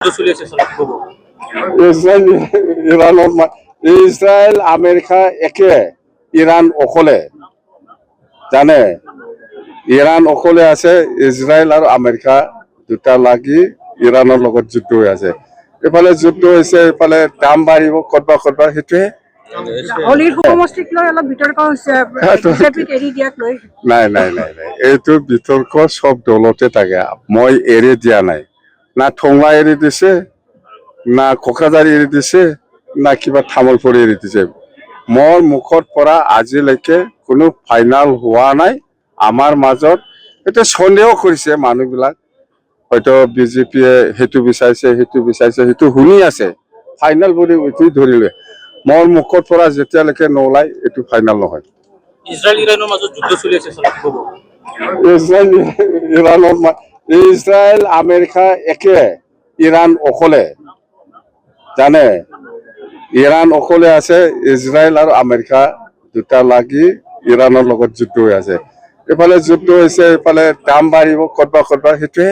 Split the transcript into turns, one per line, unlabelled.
চলি আছে চলে কি ক'ব?
ইজৰাইল ইৰাণৰ ইজৰাইল আমেৰিকা একে ইৰাণ অকলে জানে ইৰাণ অকলে আছে ইজৰাইল আৰু আমেৰিকা দুটা লাগি ইৰাণৰ লগত যুদ্ধ হৈ আছে এফালে যুদ্ধ হৈছে এফালে দাম বাঢ়িব ক'তবা সেইটোৱে
হলিৰ সমষ্টিক লৈ অলপ বিতৰ্ক হৈছে বিজেপিক এৰি দিয়াক লৈ
নাই এইটো বিতৰ্ক চব দলতে থাকে মই এৰি দিয়া নাই না ঠোঙা এৰি দিছে না কোকৰাঝাৰ এৰি দিছে না কিবা তামোলপুৰ এৰি দিছে মোৰ মুখৰ পৰা আজিলৈকে কোনো ফাইনাল হোৱা নাই আমাৰ মাজত এটা সন্দেহ কৰিছে মানুহবিলাক হয়তো বিজেপিয়ে সেইটো বিচাৰিছে সেইটো শুনি আছে ফাইনাল বুলি এইটো ধৰিলে মোৰ মুখৰ পৰা যেতিয়ালৈকে নোলায় এইটো ফাইনাল নহয়
ইজৰাইল ইৰাণৰ মাজত যুদ্ধ চলি আছে চলে কি ক'ব?
ইজৰাইল ইৰাণৰ ইজৰাইল আমেৰিকা একে ইৰাণ অকলে জানে ইৰাণ অকলে আছে ইজৰাইল আৰু আমেৰিকা দুটা লাগি ইৰাণৰ লগত যুদ্ধ হৈ আছে এফালে যুদ্ধ হৈছে এফালে দাম বাঢ়িব ক'তবা সেইটোৱে